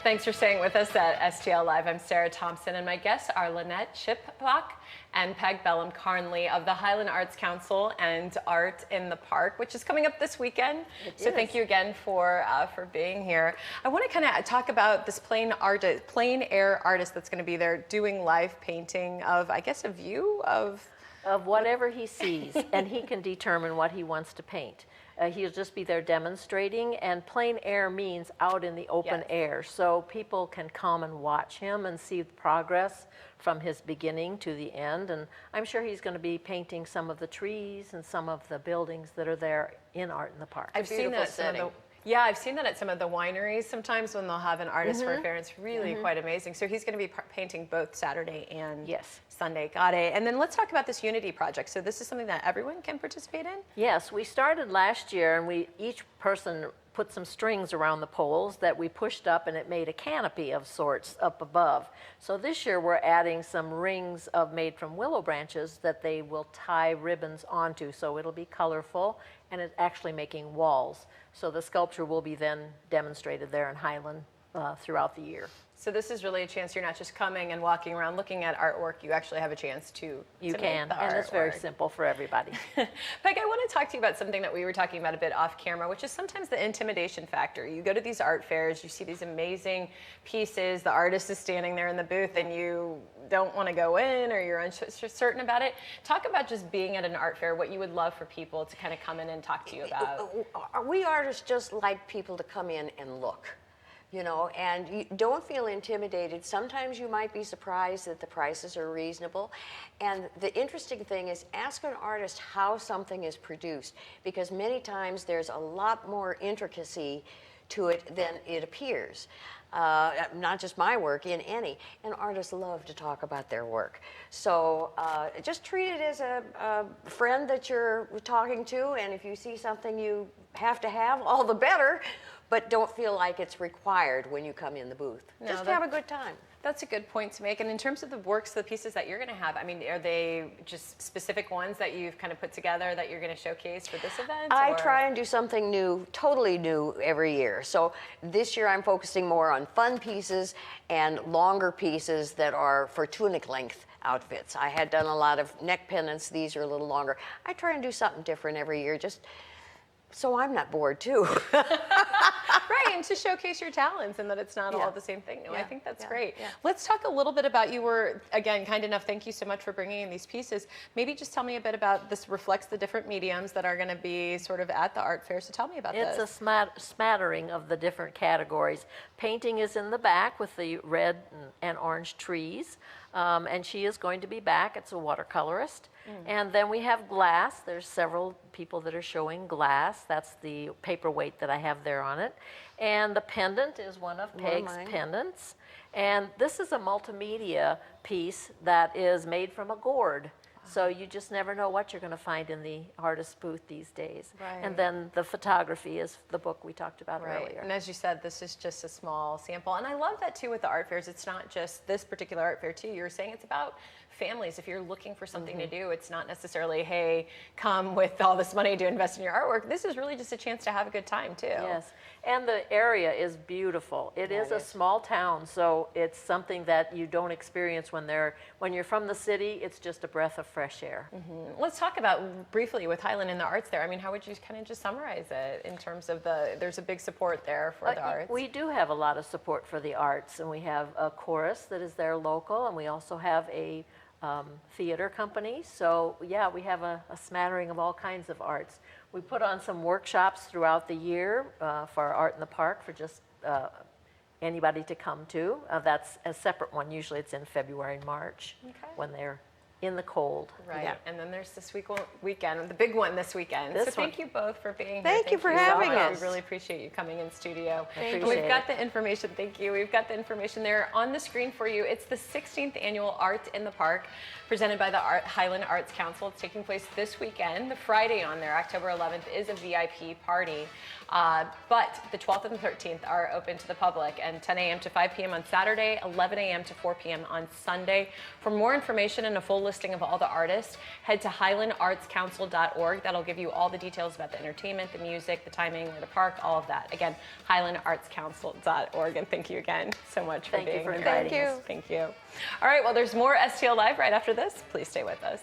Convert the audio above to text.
Thanks for staying with us at STL Live. I'm Sarah Thompson, and my guests are Lynnette Scheupbach and Bellm-Carnley of the Highland Arts Council and Art in the Park, which is coming up this weekend. Thank you again for being here. I want to kind of talk about this plein air artist that's going to be there doing live painting of, I guess, a view of whatever he sees, and he can determine what he wants to paint. He'll just be there demonstrating, and plein air means out in the open air, so people can come and watch him and see the progress from his beginning to the end. And I'm sure he's going to be painting some of the trees and some of the buildings that are there in Art in the Park. I've seen that I've seen that at some of the wineries sometimes when they'll have an artist for a fair, and it's really quite amazing. So he's going to be painting both Saturday and Sunday. Got it. And then let's talk about this Unity project. So this is something that everyone can participate in? Yes, we started last year, and each person put some strings around the poles that we pushed up, and it made a canopy of sorts up above. So this year we're adding some rings made from willow branches that they will tie ribbons onto, so it'll be colorful, and it's actually making walls. So the sculpture will be then demonstrated there in Highland throughout the year. So this is really a chance. You're not just coming and walking around looking at artwork. You actually have a chance to make the and it's very simple for everybody. Peg, I want to talk to you about something that we were talking about a bit off camera, which is sometimes the intimidation factor. You go to these art fairs, you see these amazing pieces, the artist is standing there in the booth, and you don't want to go in, or you're uncertain about it. Talk about just being at an art fair, what you would love for people to kind of come in and talk to you about. We artists just like people to come in and look. You know, and you don't feel intimidated. Sometimes you might be surprised that the prices are reasonable. And the interesting thing is, ask an artist how something is produced, because many times there's a lot more intricacy to it than it appears. Not just my work, in any. And artists love to talk about their work. So just treat it as a friend that you're talking to, and if you see something you have to have, all the better. But don't feel like it's required when you come in the booth. Just have a good time. That's a good point to make. And in terms of the works, the pieces that you're going to have, I mean, are they just specific ones that you've kind of put together that you're going to showcase for this event? I try and do something new, totally new every year. So this year I'm focusing more on fun pieces and longer pieces that are for tunic length outfits. I had done a lot of neck pendants. These are a little longer. I try and do something different every year, just so I'm not bored too. Right, and to showcase your talents and that it's not all the same thing. No, I think that's great. Let's talk a little bit about, you were, again, kind enough, thank you so much for bringing in these pieces. Maybe just tell me a bit about, this reflects the different mediums that are going to be sort of at the art fair, so tell me about this. It's a smattering of the different categories. Painting is in the back with the red and orange trees. And she is going to be back. It's a watercolorist. And then we have glass. There's several people that are showing glass. That's the paperweight that I have there on it. And the pendant is one of Peg's pendants. And this is a multimedia piece that is made from a gourd. So you just never know what you're going to find in the artist booth these days. And then the photography is the book we talked about earlier. And as you said, this is just a small sample. And I love that too with the art fairs. It's not just this particular art fair too. You're saying it's about families. If you're looking for something to do, it's not necessarily, hey, come with all this money to invest in your artwork. This is really just a chance to have a good time too. Yes, and the area is beautiful. It is a small town, so it's something that you don't experience when you're from the city. It's just a breath of fresh air. Let's talk about briefly with Highland and the arts there. I mean, how would you kind of just summarize it in terms of there's a big support there for the arts? We do have a lot of support for the arts, and we have a chorus that is there local, and we also have a theater company. So yeah, we have a smattering of all kinds of arts. We put on some workshops throughout the year for Art in the Park for just anybody to come to. That's a separate one. Usually it's in February and March when they're in the cold. Right, and then there's this weekend, the big one this weekend. So thank you both for being here. Thank you for having us. We really appreciate you coming in studio. We've got the information, thank you. We've got the information there on the screen for you. It's the 16th annual Art in the Park, presented by the Highland Arts Council. It's taking place this weekend. The Friday on there, October 11th, is a VIP party. But the 12th and the 13th are open to the public, and 10 a.m. to 5 p.m. on Saturday, 11 a.m. to 4 p.m. on Sunday. For more information and a full list listing of all the artists, head to highlandartscouncil.org. That'll give you all the details about the entertainment, the music, the timing, where to park, all of that. Again, highlandartscouncil.org. And thank you again so much for being here. Thank you for inviting us. Thank you. All right, well, there's more STL Live right after this. Please stay with us.